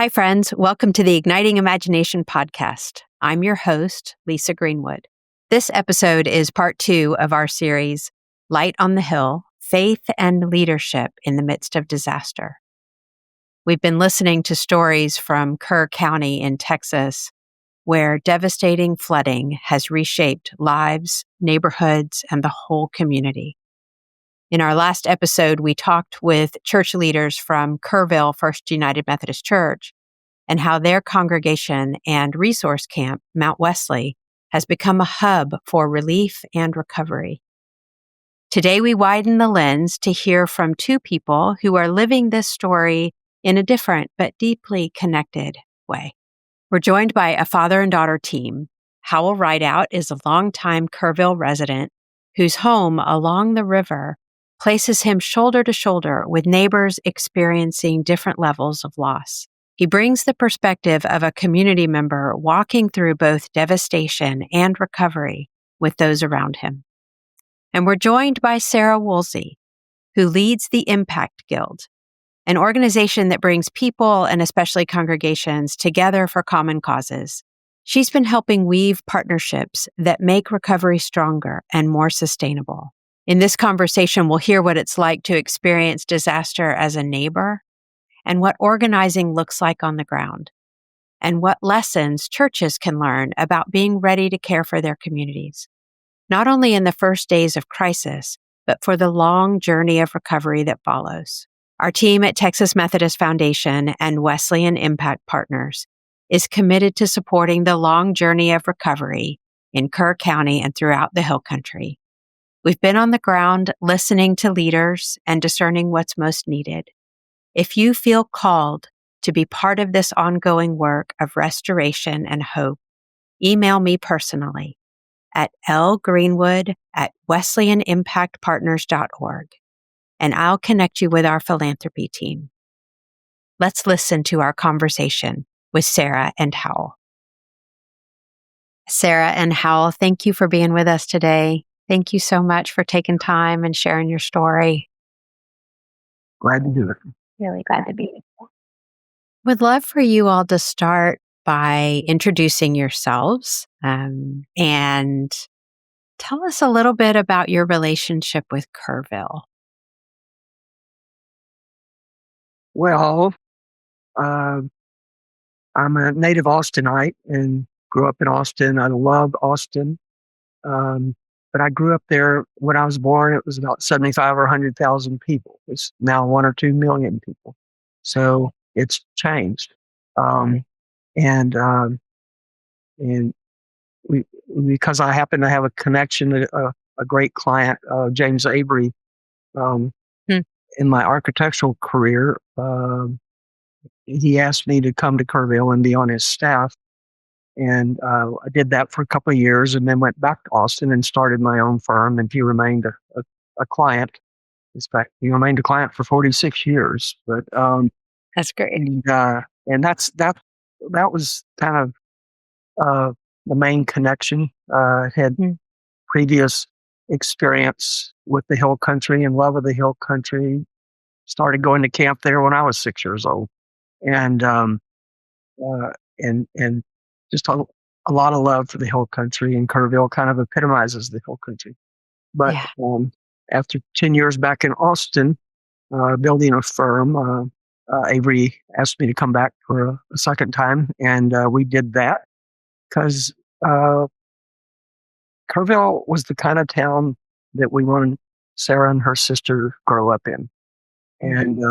Hi, friends. Welcome to the Igniting Imagination podcast. I'm your host, Lisa Greenwood. This episode is part 2 of our series, Light on the Hill, Faith and Leadership in the Midst of Disaster. We've been listening to stories from Kerr County in Texas, where devastating flooding has reshaped lives, neighborhoods, and the whole community. In our last episode, we talked with church leaders from Kerrville First United Methodist Church and how their congregation and resource camp, Mount Wesley, has become a hub for relief and recovery. Today, we widen the lens to hear from 2 people who are living this story in a different but deeply connected way. We're joined by a father and daughter team. Howell Ridout is a longtime Kerrville resident whose home along the river places him shoulder to shoulder with neighbors experiencing different levels of loss. He brings the perspective of a community member walking through both devastation and recovery with those around him. And we're joined by Sarah Woolsey, who leads the Impact Guild, an organization that brings people and especially congregations together for common causes. She's been helping weave partnerships that make recovery stronger and more sustainable. In this conversation, we'll hear what it's like to experience disaster as a neighbor and what organizing looks like on the ground, and what lessons churches can learn about being ready to care for their communities, not only in the first days of crisis, but for the long journey of recovery that follows. Our team at Texas Methodist Foundation and Wesleyan Impact Partners is committed to supporting the long journey of recovery in Kerr County and throughout the Hill Country. We've been on the ground listening to leaders and discerning what's most needed. If you feel called to be part of this ongoing work of restoration and hope, email me personally at lgreenwood@wesleyanimpactpartners.org, and I'll connect you with our philanthropy team. Let's listen to our conversation with Sarah and Howell. Sarah and Howell, thank you for being with us today. Thank you so much for taking time and sharing your story. Glad to do it. Really glad to be here. Would love for you all to start by introducing yourselves and tell us a little bit about your relationship with Kerrville. Well, I'm a native Austinite and grew up in Austin. I love Austin. But I grew up there when I was born. It was about 75 or 100,000 people. It's now 1 or 2 million people. So it's changed. And because I happen to have a connection, a great client, James Avery, in my architectural career, he asked me to come to Kerrville and be on his staff. And I did that for a couple of years and then went back to Austin and started my own firm. And he remained a client. In fact, he remained a client for 46 years. But That's great. and that was kind of the main connection. Had previous experience with the Hill Country and love of the Hill Country. Started going to camp there when I was 6 years old, and just a lot of love for the Hill Country, and Kerrville kind of epitomizes the Hill Country. But after 10 years back in Austin, building a firm, Avery asked me to come back for a second time, and we did that because Kerrville was the kind of town that we wanted Sarah and her sister grow up in. And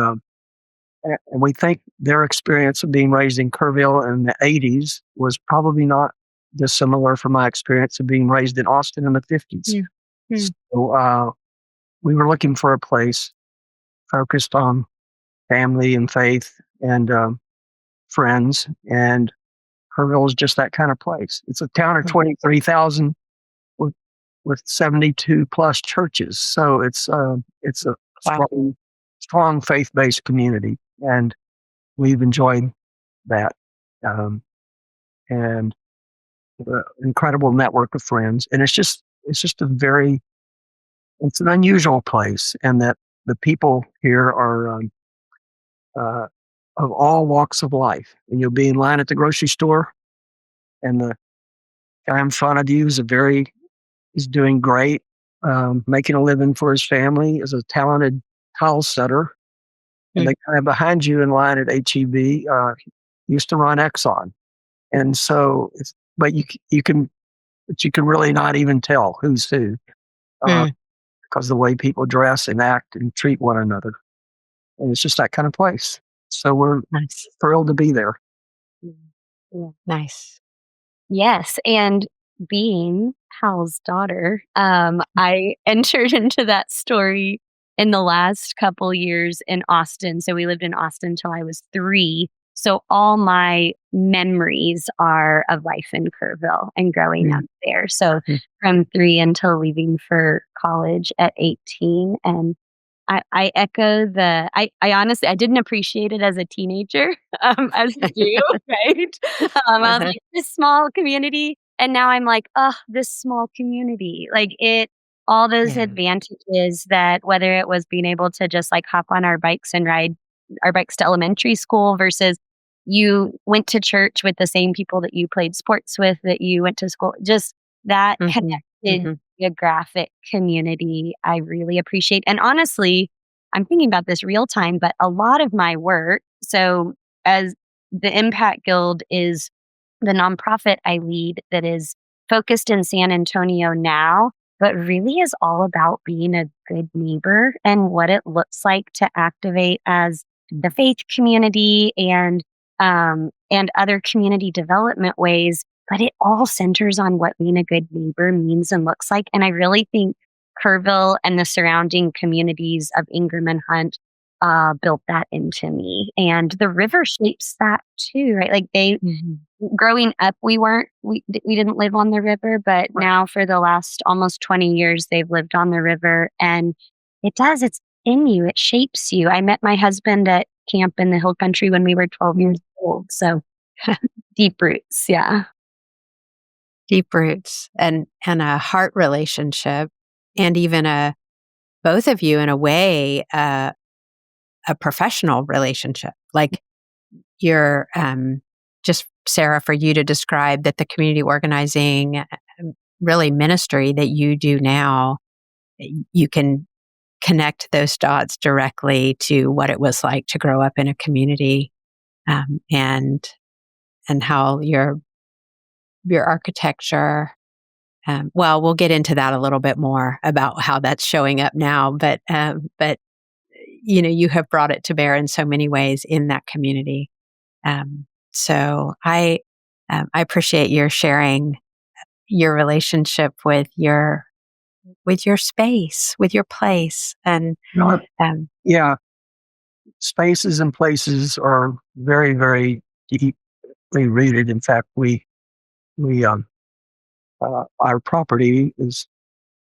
we think their experience of being raised in Kerrville in the 80s was probably not dissimilar from my experience of being raised in Austin in the 50s. So we were looking for a place focused on family and faith and friends, and Kerrville is just that kind of place. It's a town of 23,000 with 72 plus churches. So it's a strong faith-based community, and we've enjoyed that. And an incredible network of friends. And it's an unusual place, and that the people here are of all walks of life. And you'll be in line at the grocery store, and the guy in front of you is doing great, making a living for his family, is a talented tile setter. And the guy behind you in line at HEB used to run Exxon. And so, but you can really not even tell who's who because the way people dress and act and treat one another. And it's just that kind of place. So we're thrilled to be there. Yeah. Nice. Yes. And being Howell's daughter, I entered into that story in the last couple years in Austin. So we lived in Austin till I was 3. So all my memories are of life in Kerrville and growing up there. So from 3 until leaving for college at 18. And I echo I honestly, I didn't appreciate it as a teenager, as you do, right? I was like, this small community. And now I'm like, oh, this small community, like all those advantages that whether it was being able to just like hop on our bikes and ride our bikes to elementary school versus you went to church with the same people that you played sports with, that you went to school, just that connected geographic community I really appreciate. And honestly, I'm thinking about this real time, but a lot of my work, so as the Impact Guild is the nonprofit I lead that is focused in San Antonio now, but really is all about being a good neighbor and what it looks like to activate as the faith community and other community development ways. But it all centers on what being a good neighbor means and looks like. And I really think Kerrville and the surrounding communities of Ingram and Hunt built that into me. And the river shapes that too, right? Like growing up, we didn't live on the river, but now for the last almost 20 years, they've lived on the river. And it's in you, it shapes you. I met my husband at camp in the hill country when we were 12 years old. So deep roots. Yeah. Deep roots and a heart relationship, and even both of you in a way, a professional relationship. Like you're just, Sarah, for you to describe that the community organizing really ministry that you do now, you can connect those dots directly to what it was like to grow up in a community, and how your architecture. Well, we'll get into that a little bit more about how that's showing up now, but you have brought it to bear in so many ways in that community. So I appreciate your sharing your relationship with your space, with your place, and spaces and places are very, very deeply rooted. In fact, our property is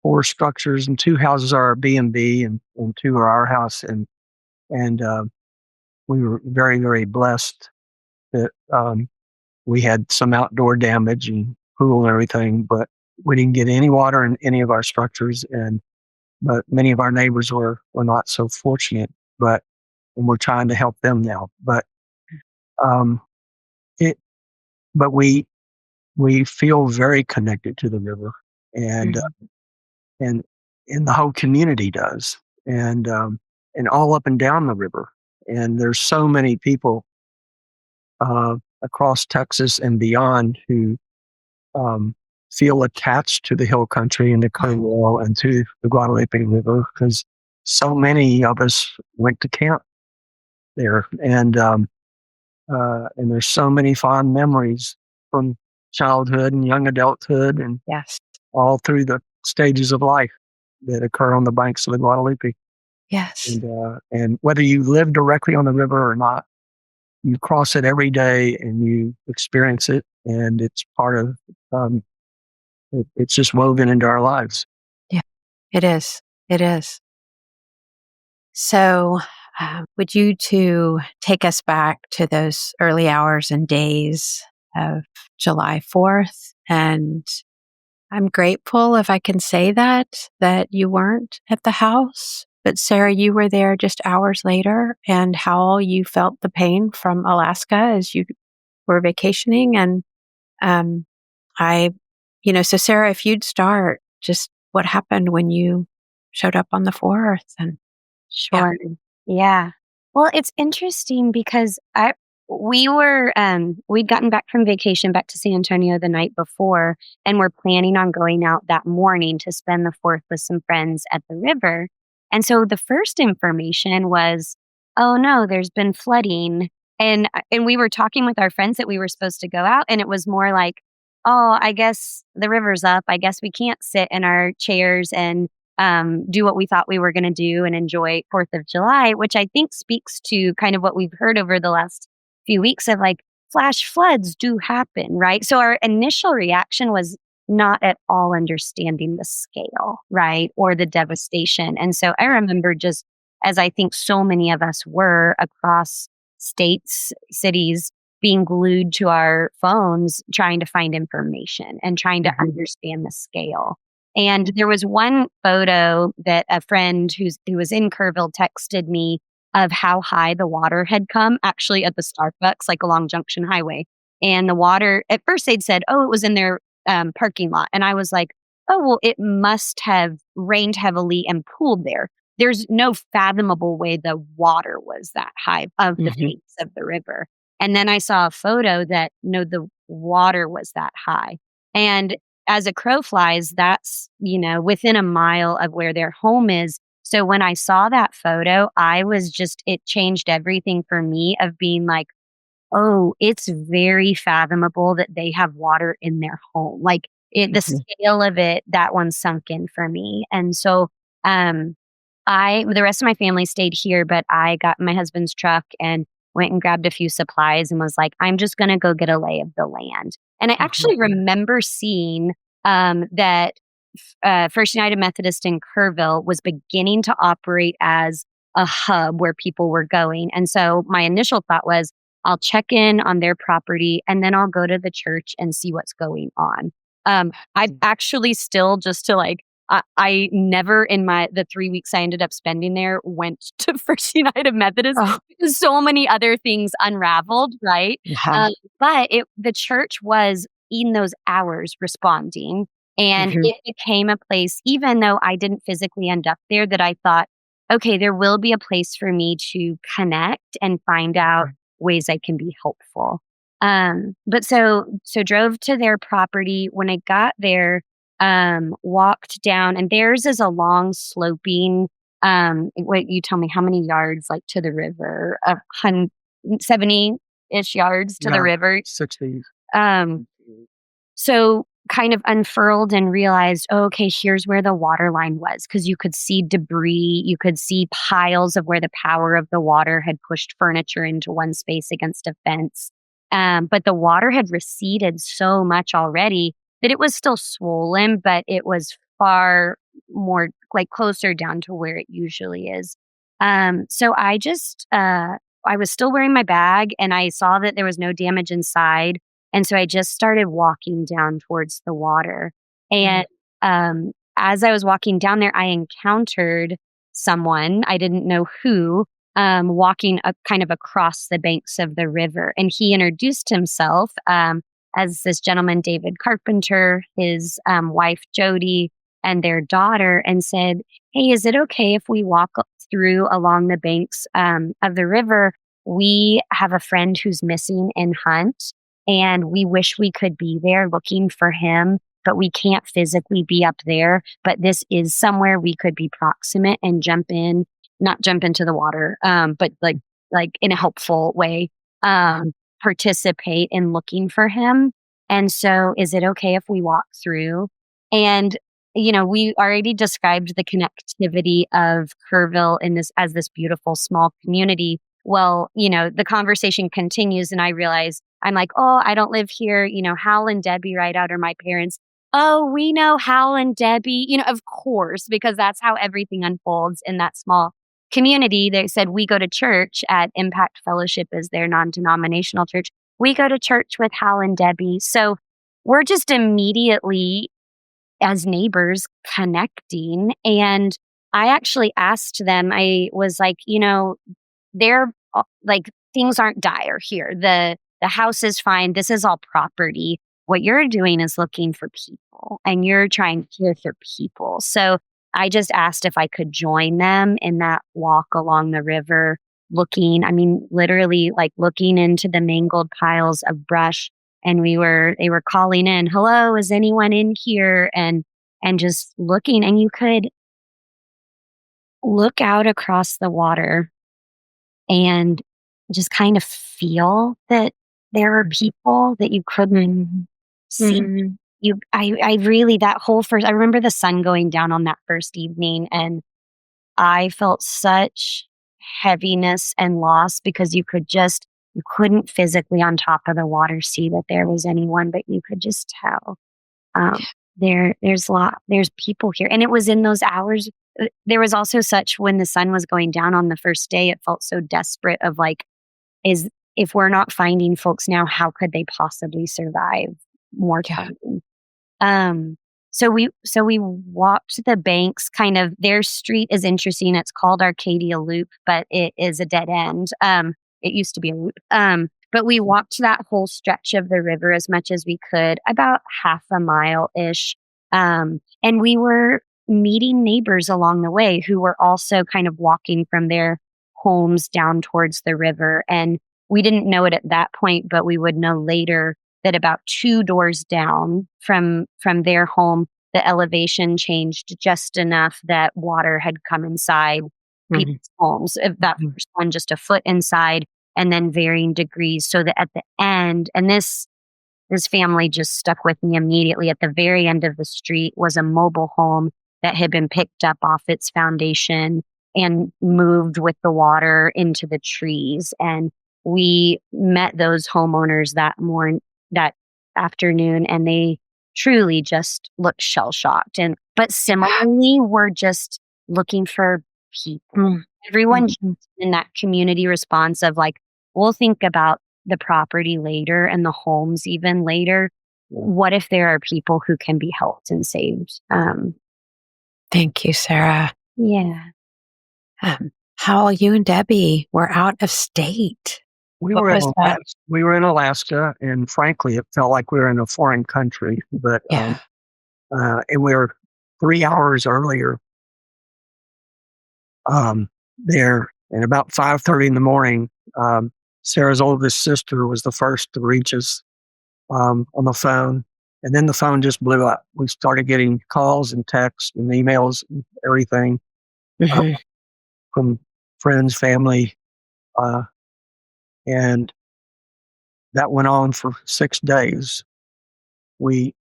4 structures, and 2 houses are B&B, and 2 are our house, and we were very, very blessed that we had some outdoor damage and pool and everything, but we didn't get any water in any of our structures, but many of our neighbors were not so fortunate, and we're trying to help them now. But we feel very connected to the river, and the whole community does, and all up and down the river. And there's so many people across Texas and beyond who feel attached to the hill country and the Cornwall and to the Guadalupe River, because so many of us went to camp there, and there's so many fond memories from childhood and young adulthood and all through the stages of life that occur on the banks of the Guadalupe. Yes. And whether you live directly on the river or not, you cross it every day and you experience it, and it's part of, it's just woven into our lives. Yeah, it is. It is. So, would you two take us back to those early hours and days of July 4th? And I'm grateful, if I can say that you weren't at the house, But Sarah, you were there just hours later, and Howell, you felt the pain from Alaska as you were vacationing. And um, so Sarah, if you'd start, just what happened when you showed up on the 4th, and Sure. Yeah. Well, it's interesting because we'd gotten back from vacation back to San Antonio the night before, and we're planning on going out that morning to spend the 4th with some friends at the river. And so the first information was, oh no, there's been flooding. And we were talking with our friends that we were supposed to go out, and it was more like, oh, I guess the river's up. I guess we can't sit in our chairs and do what we thought we were going to do and enjoy 4th of July, which I think speaks to kind of what we've heard over the last few weeks of like flash floods do happen, right? So our initial reaction was not at all understanding the scale, right? Or the devastation. And so I remember, just as I think so many of us were across states, cities, being glued to our phones, trying to find information and trying to understand the scale. And there was one photo that a friend who was in Kerrville texted me of how high the water had come, actually at the Starbucks, like along Junction Highway. And the water, at first they'd said, oh, it was in their parking lot. And I was like, oh, well, it must have rained heavily and pooled there. There's no fathomable way the water was that high of the face of the river. And then I saw a photo that, no, the water was that high. And as a crow flies, that's, within a mile of where their home is. So when I saw that photo, it changed everything for me of being like, oh, it's very fathomable that they have water in their home. Like the scale of it, that one sunk in for me. And so, the rest of my family stayed here, but I got my husband's truck and went and grabbed a few supplies and was like, I'm just going to go get a lay of the land. And I actually remember seeing that First United Methodist in Kerrville was beginning to operate as a hub where people were going. And so my initial thought was, I'll check in on their property and then I'll go to the church and see what's going on. I've actually still just to like, I never in the 3 weeks I ended up spending there went to First United Methodist because so many other things unraveled, right? But the church was in those hours responding. And it became a place, even though I didn't physically end up there, that I thought, okay, there will be a place for me to connect and find out ways I can be helpful. But so drove to their property. When I got there, walked down, and theirs is a long sloping, wait, you tell me how many yards like to the river, 70-ish yards to the river. 60. So kind of unfurled and realized, oh, okay, here's where the water line was, because you could see debris, you could see piles of where the power of the water had pushed furniture into one space against a fence. But the water had receded so much already that it was still swollen, but it was far more like closer down to where it usually is. So I was still wearing my bag and I saw that there was no damage inside. And so I just started walking down towards the water. And as I was walking down there, I encountered someone, I didn't know who, walking up kind of across the banks of the river. And he introduced himself as this gentleman, David Carpenter, his wife, Jody, and their daughter, and said, hey, is it okay if we walk through along the banks of the river? We have a friend who's missing in Hunt, and we wish we could be there looking for him, but we can't physically be up there. But this is somewhere we could be proximate and not jump into the water, but like in a helpful way, participate in looking for him. And so is it okay if we walk through? And, we already described the connectivity of Kerrville as this beautiful small community. Well, the conversation continues and I realize I'm like, oh, I don't live here. Howell and Debbie Ridout are my parents. Oh, we know Howell and Debbie, of course, because that's how everything unfolds in that small community. They said, we go to church at Impact Fellowship as their non-denominational church. We go to church with Hal and Debbie. So we're just immediately, as neighbors, connecting. And I actually asked them, I was like, they're like, things aren't dire here. The house is fine. This is all property. What you're doing is looking for people and you're trying to care for people. So I just asked if I could join them in that walk along the river, literally like looking into the mangled piles of brush. And they were calling in, hello, is anyone in here? And just looking, and you could look out across the water and just kind of feel that there are people that you couldn't see. I really, I remember the sun going down on that first evening, and I felt such heaviness and loss because you couldn't physically on top of the water see that there was anyone, but you could just tell. There's people here. And it was in those hours. There was also when the sun was going down on the first day, it felt so desperate of like, if we're not finding folks now, how could they possibly survive more time? So we walked the banks, kind of. Their street is interesting. It's called Arcadia Loop, but it is a dead end. It used to be a loop. But we walked that whole stretch of the river as much as we could, about half a mile-ish. And we were meeting neighbors along the way who were also kind of walking from their homes down towards the river. And we didn't know it at that point, but we would know later that about 2 doors down from their home, the elevation changed just enough that water had come inside people's homes. If that first one, just a foot inside, and then varying degrees, so that at the end, and this family just stuck with me immediately, at the very end of the street was a mobile home that had been picked up off its foundation and moved with the water into the trees. And we met those homeowners that afternoon, and they truly just looked shell-shocked. But similarly, we're just looking for people. Everyone in that community response of like, we'll think about the property later and the homes even later. What if there are people who can be helped and saved? Thank you, Sarah. Yeah. Howell, you and Debbie were out of state. We were in Alaska, and frankly, it felt like we were in a foreign country. But and we were 3 hours earlier there, and about 5:30 in the morning. Sarah's oldest sister was the first to reach us on the phone, and then the phone just blew up. We started getting calls and texts and emails and everything from friends, family. And that went on for 6 days. We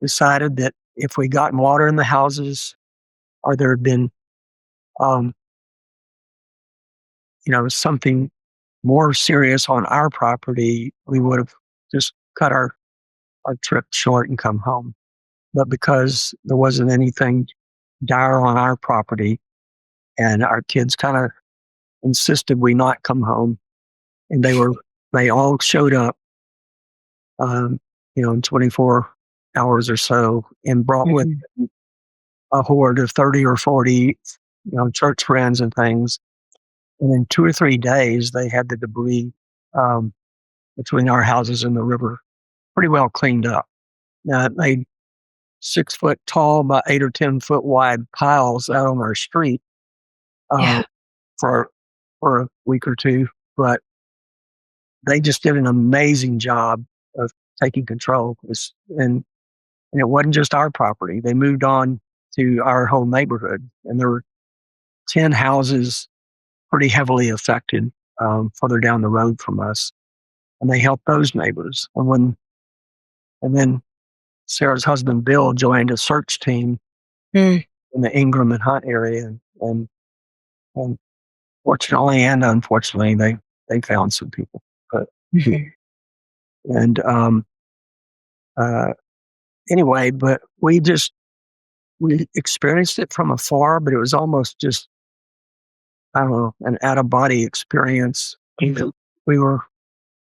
decided that if we got water in the houses, or there had been, something more serious on our property, we would have just cut our trip short and come home. But because there wasn't anything dire on our property, and our kids kind of insisted we not come home, and they all showed up, in 24 hours or so, and brought with them a horde of 30 or 40, church friends and things. And in 2 or 3 days, they had the debris between our houses and the river pretty well cleaned up. Now, it made 6 foot tall by 8 or 10 foot wide piles out on our street for a week or two, but they just did an amazing job of taking control. And it wasn't just our property. They moved on to our whole neighborhood, and there were 10 houses pretty heavily affected further down the road from us, and they helped those neighbors. And then Sarah's husband Bill joined a search team in the Ingram and Hunt area, and fortunately and unfortunately, they found some people. But anyway, but we experienced it from afar, but it was almost just, I don't know, an out-of-body experience. We were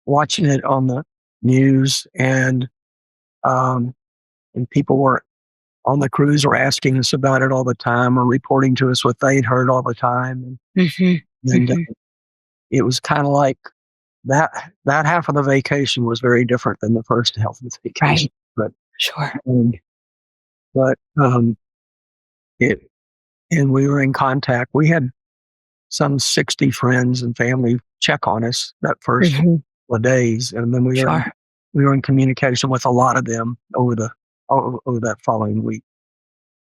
watching it on the news, and people were on the cruise were asking us about it all the time or reporting to us what they'd heard all the time. And it was kind of like that half of the vacation was very different than the first half of the vacation. Right. Sure. But and we were in contact. We had some 60 friends and family check on us that first couple of days, and then we were in communication with a lot of them over that following week.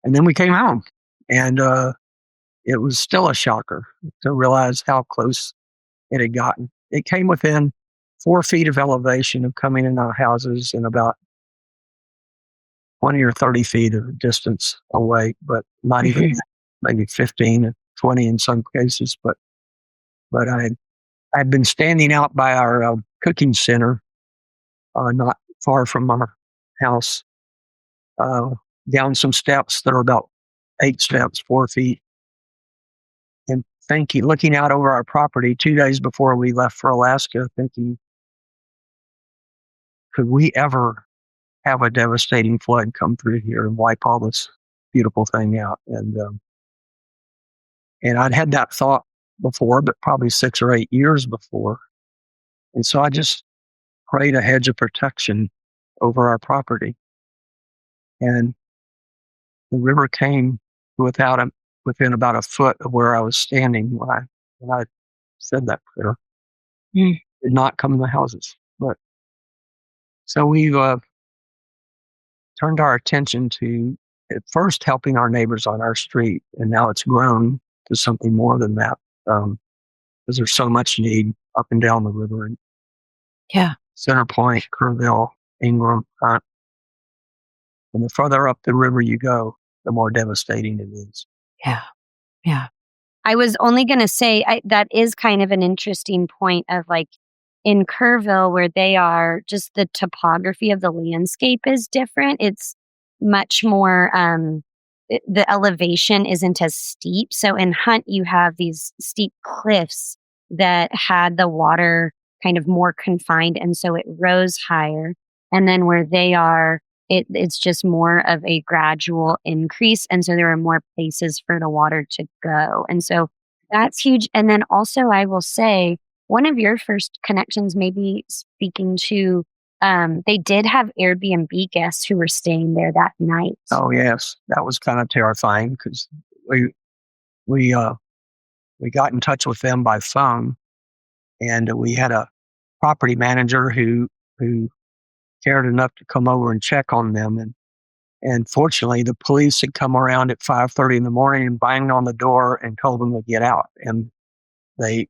And then we came home, and it was still a shocker to realize how close it had gotten. It came within 4 feet of elevation of coming in our houses and about 20 or 30 feet of distance away, but not even maybe 15 or 20 in some cases. But I'd been standing out by our cooking center, not far from our house, down some steps that are about 8 steps, 4 feet, and looking out over our property 2 days before we left for Alaska, thinking, could we ever have a devastating flood come through here and wipe all this beautiful thing out? And I'd had that thought before, but probably 6 or 8 years before. And so I just prayed a hedge of protection over our property. And the river came within about a foot of where I was standing when I said that prayer. It did not come in the houses. But so we've turned our attention to at first helping our neighbors on our street, and now it's grown to something more than that, because there's so much need up and down the river. And Center Point, Kerrville, Ingram, Hunt. And the further up the river you go, the more devastating it is. Yeah. I was only going to say that is kind of an interesting point of like in Kerrville where they are, just the topography of the landscape is different. It's much more, the elevation isn't as steep. So in Hunt, you have these steep cliffs that had the water kind of more confined. And so it rose higher. And then where they are, it's just more of a gradual increase. And so there are more places for the water to go. And so that's huge. And then also I will say, one of your first connections, maybe speaking to, they did have Airbnb guests who were staying there that night. Oh yes, that was kind of terrifying because we got in touch with them by phone, and we had a property manager who cared enough to come over and check on them. And fortunately, the police had come around at 5:30 in the morning and banged on the door and told them to get out. And there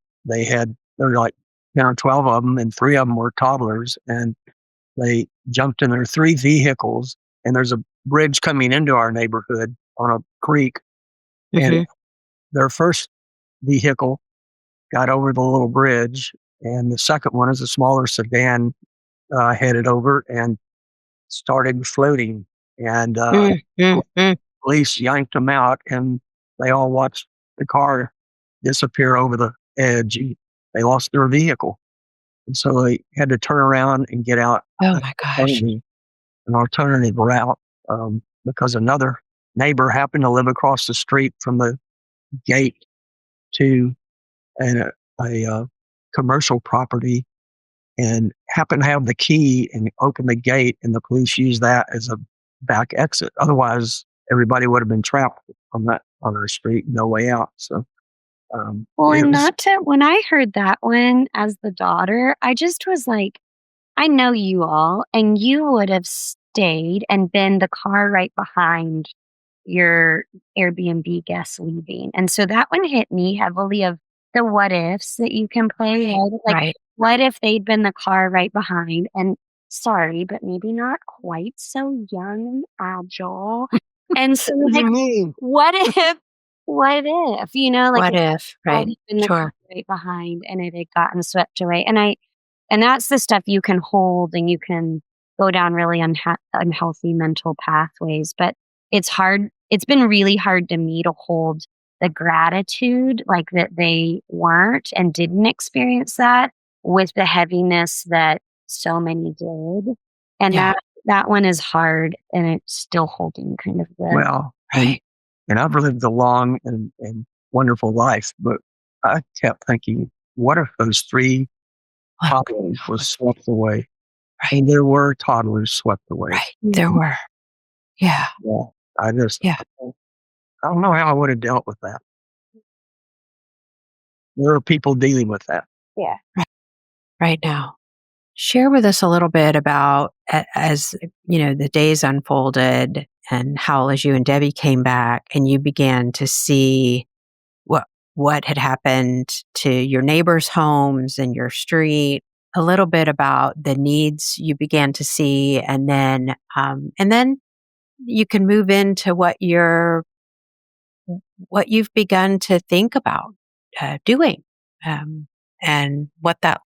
were like 10 or 12 of them, and 3 of them were toddlers. And they jumped in their 3 vehicles, and there's a bridge coming into our neighborhood on a creek. And their first vehicle got over the little bridge, and the second one is a smaller sedan, headed over and started floating. And police yanked them out, and they all watched the car disappear over the edge. They lost their vehicle. And so they had to turn around and get out. Oh my gosh. An alternative route, because another neighbor happened to live across the street from the gate to a commercial property and happened to have the key and open the gate, and the police used that as a back exit. Otherwise, everybody would have been trapped on our street, no way out. So, when I heard that one as the daughter, I just was like, I know you all, and you would have stayed and been the car right behind your Airbnb guests leaving. And so that one hit me heavily of the what ifs that you can play. Like, what if they'd been the car right behind? And sorry, but maybe not quite so young and agile. And so like, what if, what if, right? Been the car right behind and it had gotten swept away. And that's the stuff you can hold, and you can go down really unhealthy mental pathways. But it's hard. It's been really hard to me to hold the gratitude, like that they weren't and didn't experience that, with the heaviness that so many did. And that that one is hard, and it's still holding kind of the Well, Right. and I've lived a long and wonderful life, but I kept thinking, what if those three toddlers were swept away? Right. And there were toddlers swept away. Right. There were. Yeah. Yeah. I just, Yeah. I don't know how I would have dealt with that. There are people dealing with that. yeah. Right now. Share with us a little bit about as the days unfolded and how as you and Debbie came back and you began to see what had happened to your neighbors' homes and your street, a little bit about the needs you began to see, and then you can move into what you've begun to think about doing, and what that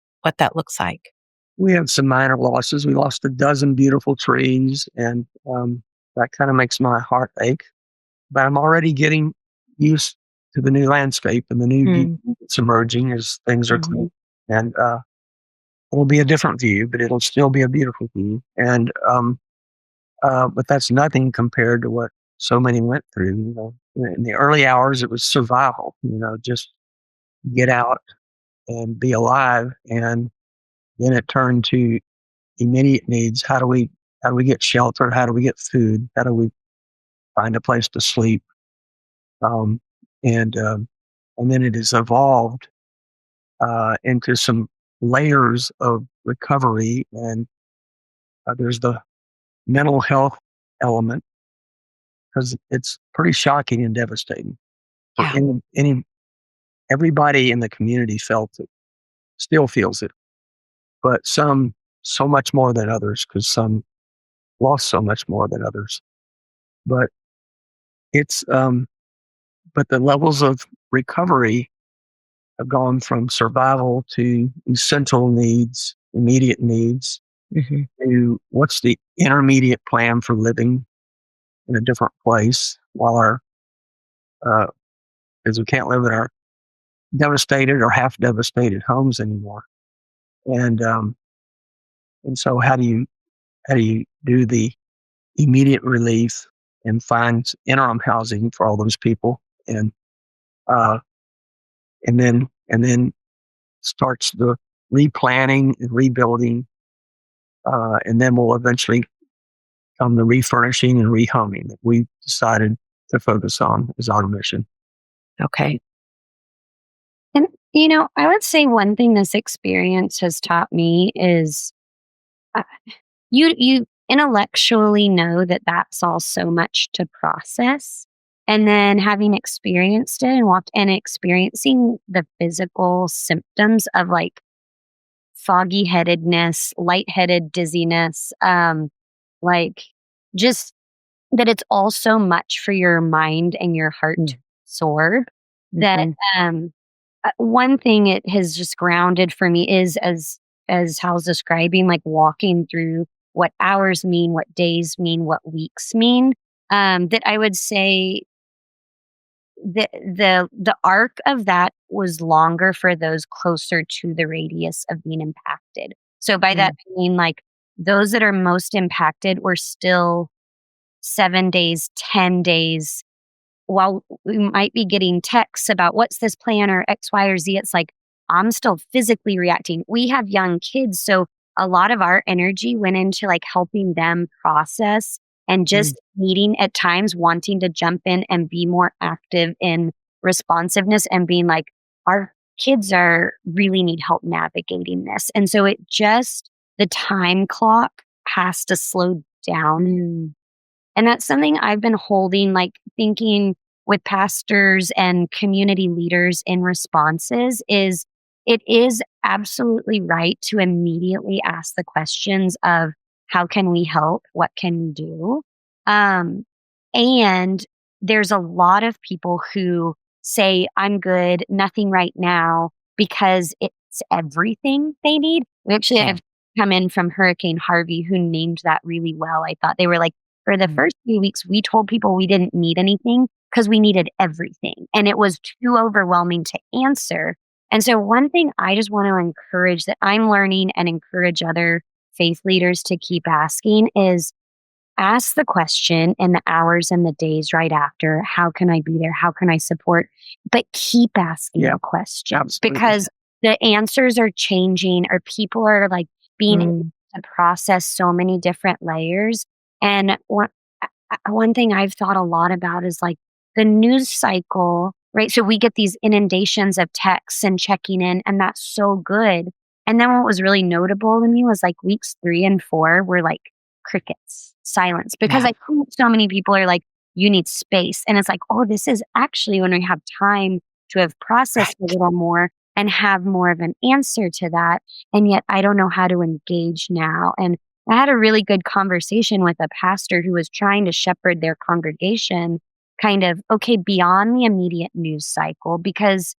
looks like. We had some minor losses. We lost a dozen beautiful trees, and that kind of makes my heart ache. But I'm already getting used to the new landscape and the new beauty that's emerging as things are clean. And it'll be a different view, but it'll still be a beautiful view. And but that's nothing compared to what so many went through. In the early hours, it was survival. Just get out and be alive. And then it turned to immediate needs. How do we get shelter? How do we get food? How do we find a place to sleep? And then it has evolved into some layers of recovery, and there's the mental health element, because it's pretty shocking and devastating. For Yeah. Everybody in the community felt it, still feels it, but some so much more than others, because some lost so much more than others. But it's but the levels of recovery have gone from survival to essential needs, immediate needs, to what's the intermediate plan for living in a different place while because we can't live in our devastated or half devastated homes anymore. And so how do you do the immediate relief and find interim housing for all those people, and uh, and then starts the replanning and rebuilding, and then we'll eventually come the refurnishing and rehoming that we decided to focus on as our mission. Okay. And, I would say one thing this experience has taught me is you intellectually know that that's all so much to process. And then having experienced it and walked and experiencing the physical symptoms of like foggy headedness, lightheaded dizziness, like just that it's all so much for your mind and your heart to absorb that one thing it has just grounded for me is as Hal's describing, like walking through what hours mean, what days mean, what weeks mean. That I would say the arc of that was longer for those closer to the radius of being impacted. So by that I mean like those that are most impacted were still 7 days, 10 days. While we might be getting texts about what's this plan or X, Y, or Z, it's like I'm still physically reacting. We have young kids, so a lot of our energy went into like helping them process and just needing at times wanting to jump in and be more active in responsiveness and being like, our kids really need help navigating this. And so the time clock has to slow down. And that's something I've been holding, like thinking with pastors and community leaders in responses is it is absolutely right to immediately ask the questions of how can we help? What can we do? And there's a lot of people who say, I'm good, nothing right now, because it's everything they need. We actually have come in from Hurricane Harvey, who named that really well. I thought they were like, for the first few weeks, we told people we didn't need anything because we needed everything. And it was too overwhelming to answer. And so one thing I just want to encourage that I'm learning and encourage other faith leaders to keep asking is ask the question in the hours and the days right after, how can I be there? How can I support? But keep asking the question absolutely. because the answers are changing or people are like being able to process so many different layers. And one thing I've thought a lot about is like the news cycle, right? So we get these inundations of texts and checking in, and that's so good. And then what was really notable to me was like weeks 3 and 4 were like crickets, silence, because I think so many people are like, you need space. And it's like, oh, this is actually when we have time to have processed a little more and have more of an answer to that. And yet I don't know how to engage now. And I had a really good conversation with a pastor who was trying to shepherd their congregation kind of, okay, beyond the immediate news cycle, because,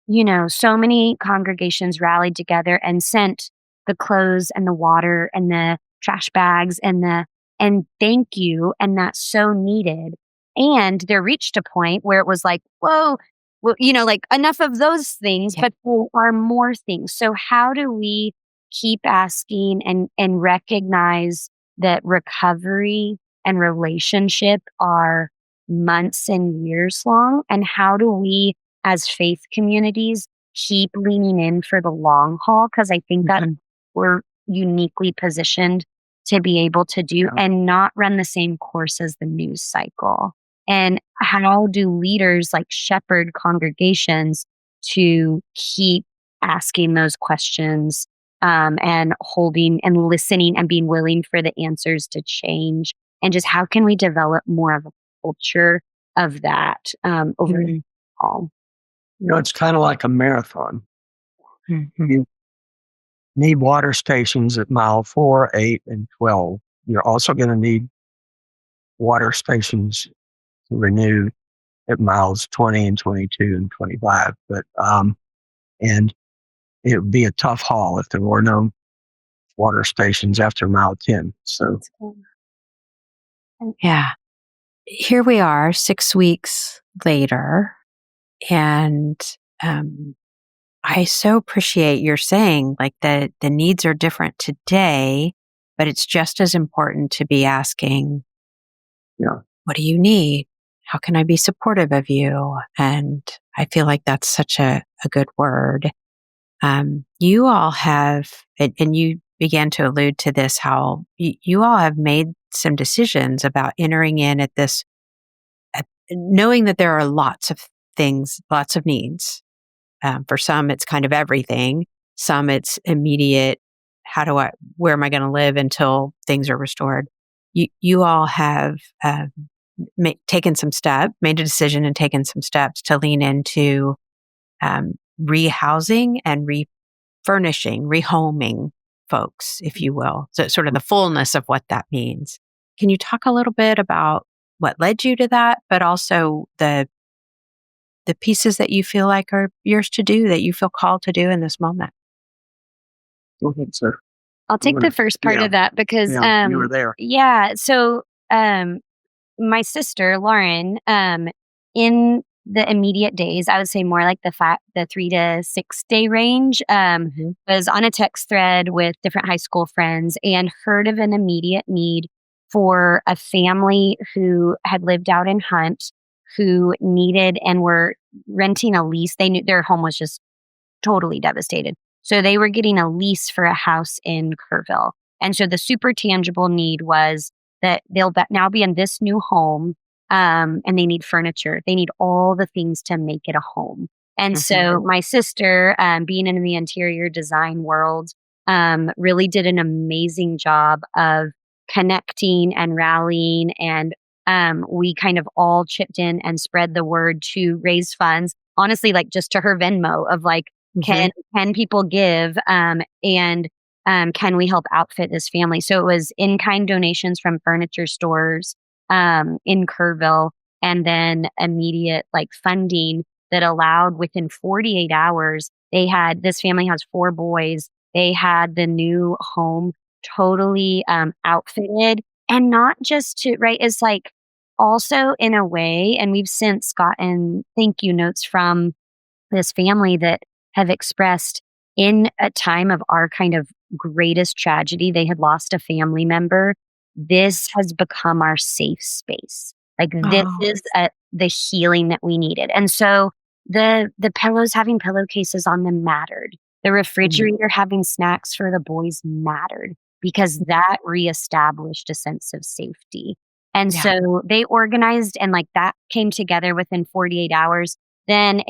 you know, so many congregations rallied together and sent the clothes and the water and the trash bags and thank you. And that's so needed. And there reached a point where it was like, whoa, well, you know, like enough of those things, but there are more things. So how do we keep asking and recognize that recovery and relationship are months and years long? And how do we, as faith communities, keep leaning in for the long haul? Because I think that we're uniquely positioned to be able to do and not run the same course as the news cycle. And how do leaders like shepherd congregations to keep asking those questions and holding and listening and being willing for the answers to change? And just how can we develop more of a culture of that over all? You know, it's kind of like a marathon. You need water stations at mile 4, 8, and 12. You're also going to need water stations to renew at miles 20 and 22 and 25. But and it would be a tough haul if there were no water stations after mile 10. So yeah, here we are 6 weeks later, and I so appreciate your saying like the needs are different today, but it's just as important to be asking, what do you need? How can I be supportive of you? And I feel like that's such a good word. You all have, and you began to allude to this, how you all have made some decisions about entering in at this, knowing that there are lots of things, lots of needs. For some, it's kind of everything. Some, it's immediate. Where am I going to live until things are restored? You all have made a decision and taken some steps to lean into rehousing and refurnishing, rehoming folks, if you will. So it's sort of the fullness of what that means. Can you talk a little bit about what led you to that, but also the pieces that you feel like are yours to do, that you feel called to do in this moment? Go ahead, sir. I'll take the first part of that because you were there. Yeah. So my sister, Lauren, in the immediate days, I would say more like the 3 to 6 day range, was on a text thread with different high school friends and heard of an immediate need for a family who had lived out in Hunt, who needed and were renting a lease. They knew their home was just totally devastated. So they were getting a lease for a house in Kerrville. And so the super tangible need was that they'll now be in this new home, and they need furniture. They need all the things to make it a home. And so my sister, being in the interior design world, really did an amazing job of connecting and rallying, and we kind of all chipped in and spread the word to raise funds, honestly, like just to her Venmo of like, can people give, and can we help outfit this family? So it was in-kind donations from furniture stores in Kerrville, and then immediate like funding that allowed within 48 hours, this family has 4 boys. They had the new home totally outfitted, and not just it's like also in a way, and we've since gotten thank you notes from this family that have expressed in a time of our kind of greatest tragedy. They had lost a family member. This has become our safe space. Like this is the healing that we needed. And so the pillows having pillowcases on them mattered. The refrigerator having snacks for the boys mattered because that reestablished a sense of safety. And so they organized, and like that came together within 48 hours. Then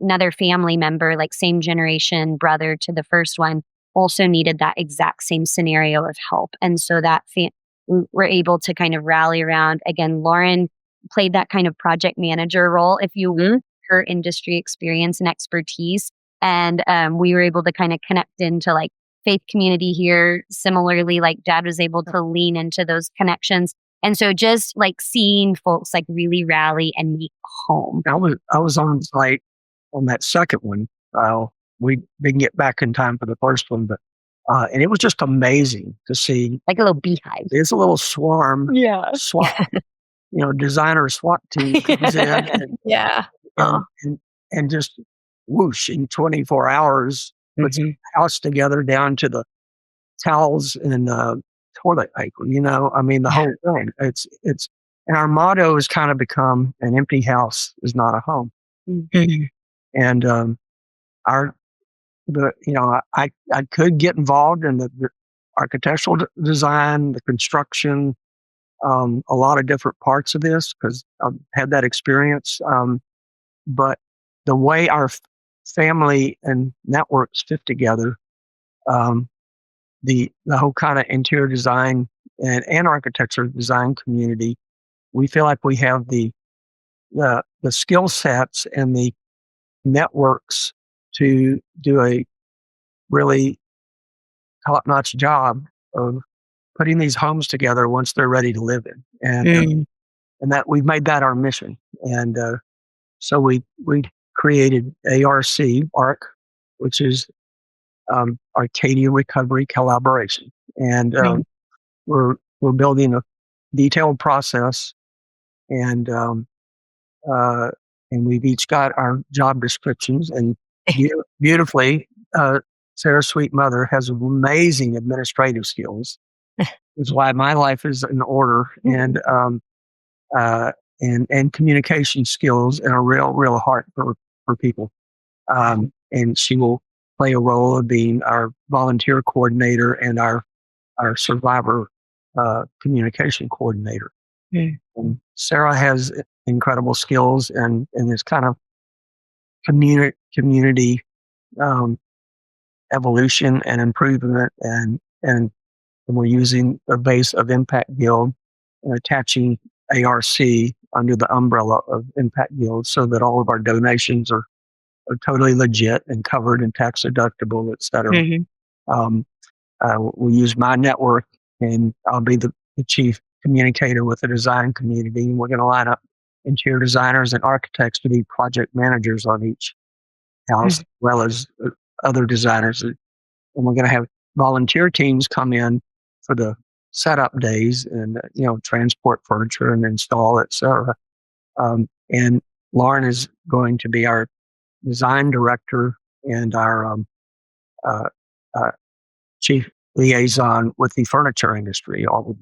another family member, like same generation brother to the first one, also needed that exact same scenario of help. And so that we were able to kind of rally around. Again, Lauren played that kind of project manager role, if you will, her industry experience and expertise. And we were able to kind of connect into like faith community here. Similarly, like Dad was able to lean into those connections. And so just like seeing folks like really rally and meet home. I was on site on that second one. We didn't get back in time for the first one, but and it was just amazing to see, like a little beehive. It's a little swarm. SWAT, designer SWAT team comes in. And just whoosh in 24 hours puts the house together down to the towels and toilet paper. The whole thing. It's and our motto has kind of become an empty house is not a home. And I could get involved in the architectural design, the construction, a lot of different parts of this because I've had that experience. But the way our family and networks fit together, the whole kind of interior design and architecture design community, we feel like we have the skill sets and the networks to do a really top-notch job of putting these homes together once they're ready to live in, and that we've made that our mission. And so we created ARC, which is Arcadia Recovery Collaboration, and we're building a detailed process, and we've each got our job descriptions, and beautifully, Sarah's sweet mother has amazing administrative skills, which is why my life is in order, and communication skills and a real heart for people. And she will play a role of being our volunteer coordinator and our survivor communication coordinator. And Sarah has incredible skills and is kind of community evolution and improvement, and we're using the base of Impact Guild and attaching ARC under the umbrella of Impact Guild so that all of our donations are totally legit and covered and tax deductible, et cetera. We use my network, and I'll be the chief communicator with the design community. And we're going to line up interior designers and architects to be project managers on each house, as well as other designers. And we're going to have volunteer teams come in for the setup days and, transport furniture and install, et cetera. And Lauren is going to be our design director and our chief liaison with the furniture industry, all the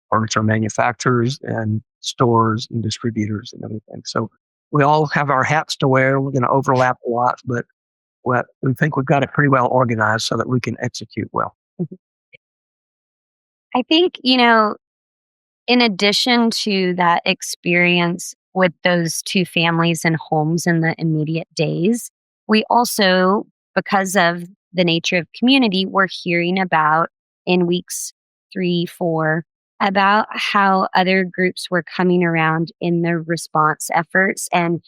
furniture manufacturers and stores and distributors and everything. So we all have our hats to wear. We're going to overlap a lot, but we think we've got it pretty well organized so that we can execute well. I think, in addition to that experience with those two families and homes in the immediate days, we also, because of the nature of community, we're hearing about in weeks 3, 4, about how other groups were coming around in their response efforts. And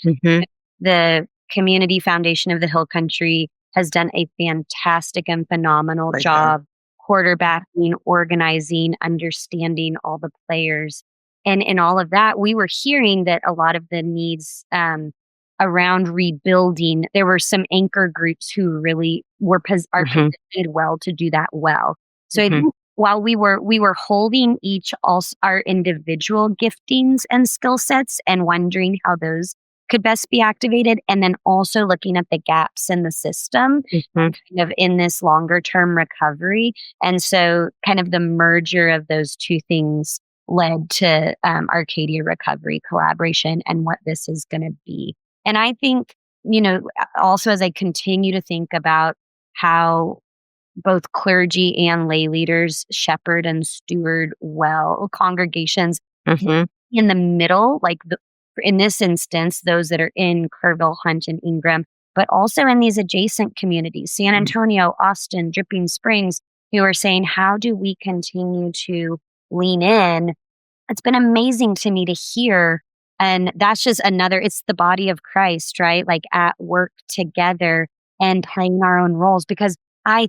the Community Foundation of the Hill Country has done a fantastic and phenomenal job quarterbacking, organizing, understanding all the players. And in all of that, we were hearing that a lot of the needs around rebuilding, there were some anchor groups who really are positioned well to do that well. So I think while we were holding each our individual giftings and skill sets and wondering how those could best be activated, and then also looking at the gaps in the system kind of in this longer term recovery. And so kind of the merger of those two things led to Arcadia Recovery Collaboration and what this is going to be. And I think, also as I continue to think about how both clergy and lay leaders shepherd and steward well congregations in the middle, like in this instance, those that are in Kerrville, Hunt, and Ingram, but also in these adjacent communities, San Antonio, Austin, Dripping Springs, who are saying, how do we continue to lean in? It's been amazing to me to hear. And that's just it's the body of Christ, right? Like at work together and playing our own roles. Because I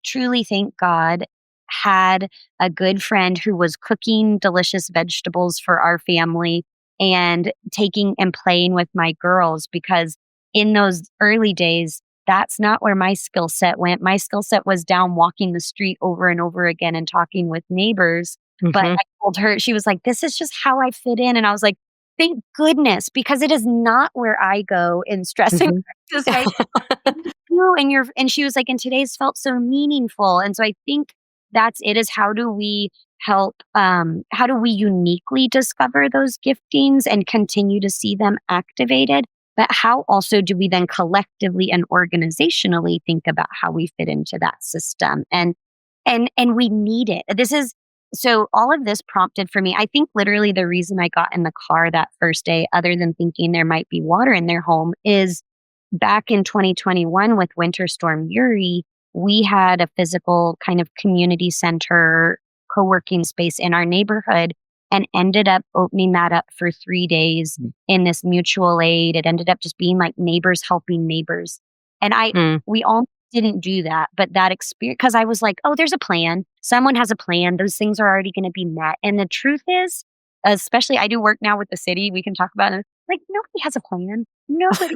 truly thank God had a good friend who was cooking delicious vegetables for our family and taking and playing with my girls, because in those early days, that's not where my skill set went. My skill set was down walking the street over and over again and talking with neighbors. But I told her, she was like, this is just how I fit in. And I was like, thank goodness, because it is not where I go in stress and crisis, right? And she was like, and today's felt so meaningful. And so I think that's it, is how do we help, how do we uniquely discover those giftings and continue to see them activated? But how also do we then collectively and organizationally think about how we fit into that system? And we need it. So all of this prompted for me, I think literally the reason I got in the car that first day, other than thinking there might be water in their home, is back in 2021 with Winter Storm Uri, we had a physical kind of community center co-working space in our neighborhood and ended up opening that up for 3 days in this mutual aid. It ended up just being like neighbors helping neighbors. And we all didn't do that, but that experience, because I was like, oh, there's a plan. Someone has a plan. Those things are already going to be met. And the truth is, especially I do work now with the city. We can talk about it. Like nobody has a plan. Nobody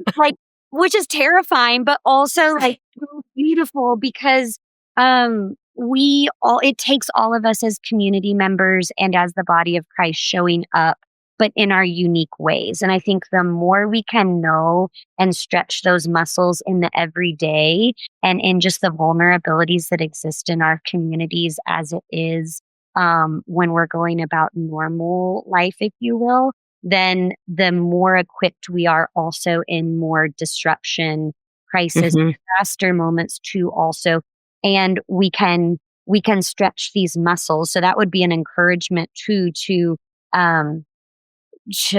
which is terrifying, but also like so beautiful, because it takes all of us as community members and as the body of Christ showing up, but in our unique ways. And I think the more we can know and stretch those muscles in the everyday and in just the vulnerabilities that exist in our communities as it is when we're going about normal life, if you will, then the more equipped we are also in more disruption, crisis, disaster moments too also. And we can stretch these muscles. So that would be an encouragement too to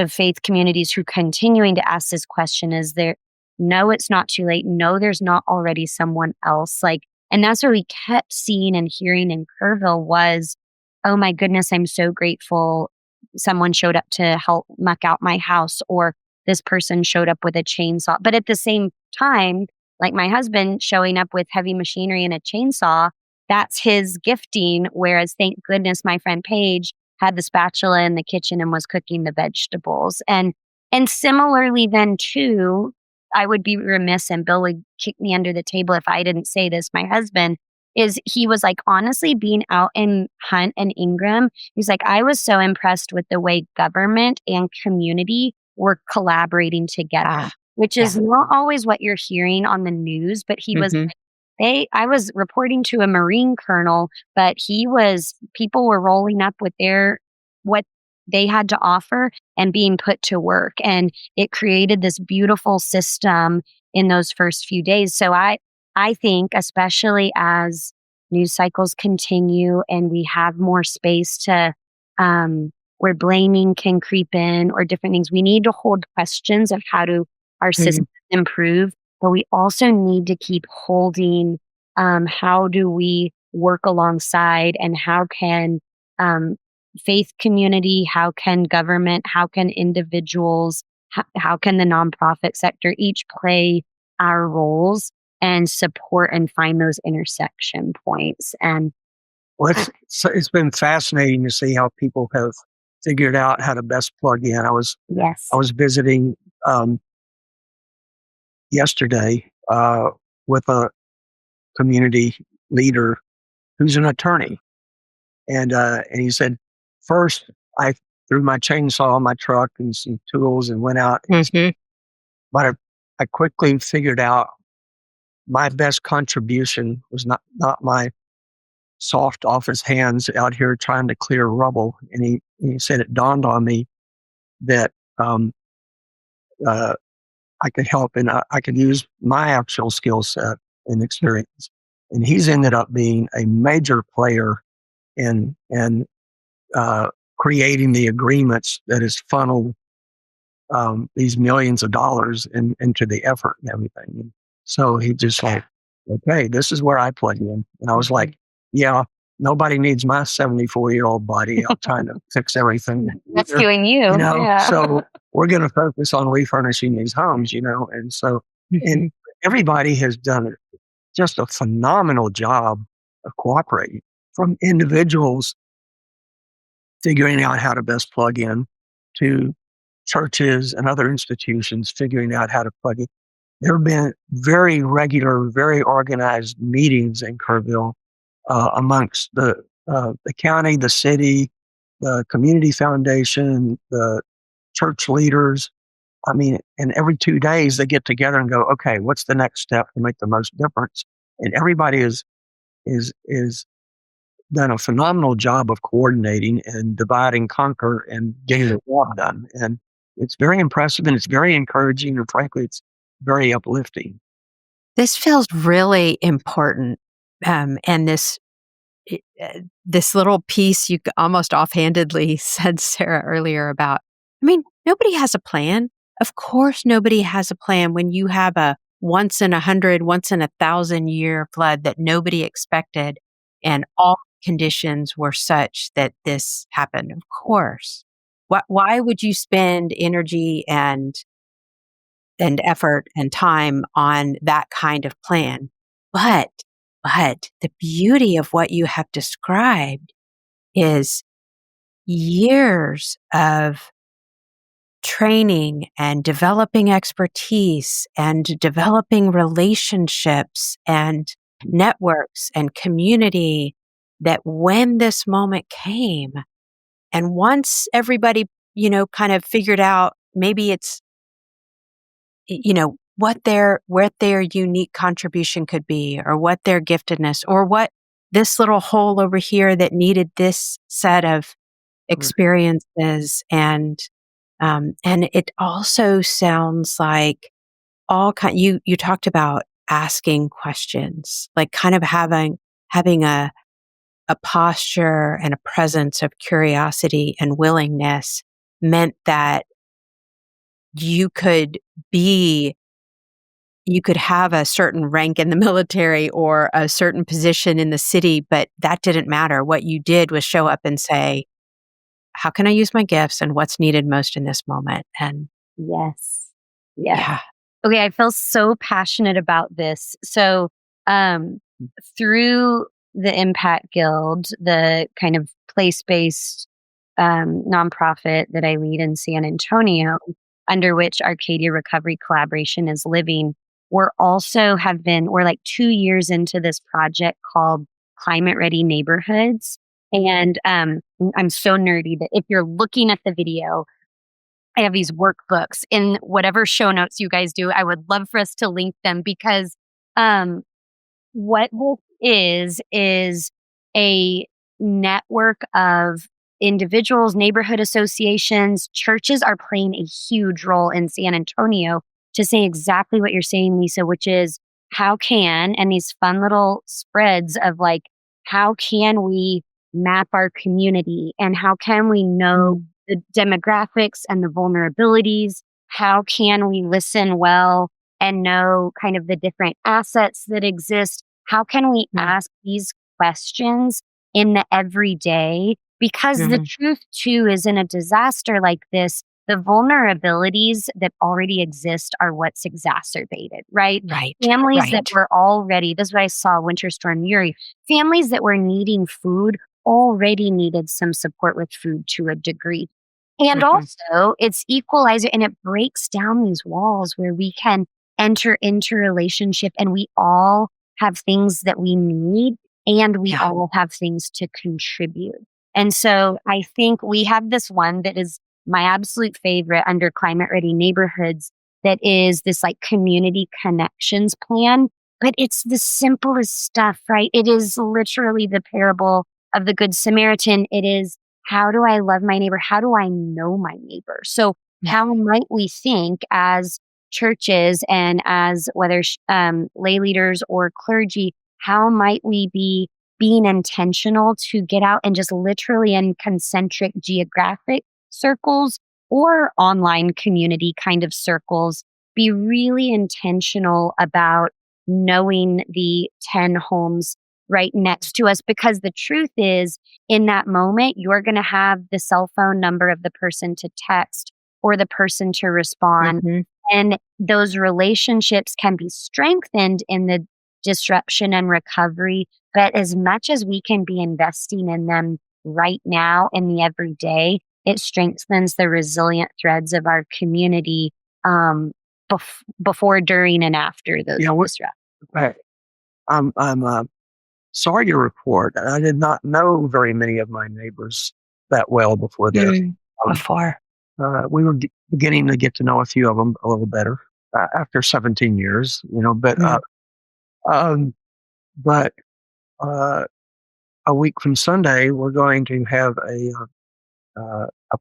faith communities who are continuing to ask this question: is there, no, it's not too late. No, there's not already someone else. And that's what we kept seeing and hearing in Kerrville was, oh my goodness, I'm so grateful someone showed up to help muck out my house, or this person showed up with a chainsaw. But at the same time, like my husband showing up with heavy machinery and a chainsaw, that's his gifting. Whereas thank goodness my friend Paige had the spatula in the kitchen and was cooking the vegetables. And similarly then too, I would be remiss, and Bill would kick me under the table if I didn't say this. My husband he was like, honestly, being out in Hunt and Ingram, he's like, I was so impressed with the way government and community were collaborating together, which is not always what you're hearing on the news. But he was, I was reporting to a Marine colonel, but people were rolling up with what they had to offer and being put to work. And it created this beautiful system in those first few days. So I think, especially as news cycles continue and we have more space to, where blaming can creep in or different things, we need to hold questions of how do our systems improve, but we also need to keep holding, how do we work alongside, and how can faith community, how can government, how can individuals, how can the nonprofit sector each play our roles and support and find those intersection points. And it's been fascinating to see how people have figured out how to best plug in. I was visiting yesterday with a community leader who's an attorney, and he said, first I threw my chainsaw in my truck and some tools and went out. Mm-hmm. But I quickly figured out my best contribution was not my soft office hands out here trying to clear rubble. And he said it dawned on me that I could help and I could use my actual skill set and experience. And he's ended up being a major player in creating the agreements that has funneled these millions of dollars into the effort and everything. So he just like, okay, this is where I plug in. And I was like, yeah, nobody needs my 74-year-old body out trying to fix everything. Rescuing you. So we're going to focus on refurnishing these homes, and so, and everybody has done just a phenomenal job of cooperating, from individuals figuring out how to best plug in to churches and other institutions figuring out how to plug in. There have been very regular, very organized meetings in Kerrville amongst the county, the city, the community foundation, the church leaders. I mean, and every 2 days they get together and go, okay, what's the next step to make the most difference? And everybody is done a phenomenal job of coordinating and divide and conquer and getting the job done. And it's very impressive and it's very encouraging. And frankly, it's very uplifting. This feels really important. And this little piece you almost offhandedly said, Sarah, earlier about, nobody has a plan. Of course, nobody has a plan when you have a once in 100, once in 1,000 year flood that nobody expected. And all conditions were such that this happened. Of course. Why would you spend energy and effort and time on that kind of plan? But the beauty of what you have described is years of training and developing expertise and developing relationships and networks and community, that when this moment came, and once everybody, kind of figured out maybe it's, what their unique contribution could be, or what their giftedness, or what this little hole over here that needed this set of experiences. And it also sounds like you talked about asking questions, like kind of having a posture and a presence of curiosity and willingness meant that you could have a certain rank in the military or a certain position in the city, but that didn't matter. What you did was show up and say, how can I use my gifts and what's needed most in this moment? And yes. Yeah. Okay. I feel so passionate about this. So, through the Impact Guild, the kind of place-based nonprofit that I lead in San Antonio, under which Arcadia Recovery Collaboration is living, we're like 2 years into this project called Climate Ready Neighborhoods. And I'm so nerdy that if you're looking at the video, I have these workbooks in whatever show notes you guys do. I would love for us to link them, because what this is a network of individuals, neighborhood associations, churches are playing a huge role in San Antonio to say exactly what you're saying, Lisa, which is and these fun little spreads of like, how can we map our community, and how can we know the demographics and the vulnerabilities? How can we listen well and know kind of the different assets that exist? How can we ask these questions in the everyday? Because the truth too is, in a disaster like this, the vulnerabilities that already exist are what's exacerbated, right? Families that were already, this is what I saw Winter Storm Uri, families that were needing food already needed some support with food to a degree. And also it's equalizer, and it breaks down these walls where we can enter into relationship, and we all have things that we need, and we all have things to contribute. And so I think we have this one that is my absolute favorite under Climate Ready Neighborhoods, that is this like community connections plan. But it's the simplest stuff, right? It is literally the parable of the Good Samaritan. It is, how do I love my neighbor? How do I know my neighbor? So how might we think as churches and as whether lay leaders or clergy, how might we be being intentional to get out and just literally in concentric geographic circles or online community kind of circles, be really intentional about knowing the 10 homes right next to us? Because the truth is, in that moment, you're going to have the cell phone number of the person to text or the person to respond. And those relationships can be strengthened in the disruption and recovery. But as much as we can be investing in them right now in the everyday, it strengthens the resilient threads of our community before, during, and after those disruptions. I'm sorry to report, I did not know very many of my neighbors that well before this. We were beginning to get to know a few of them a little better after 17 years, but a week from Sunday, we're going to have a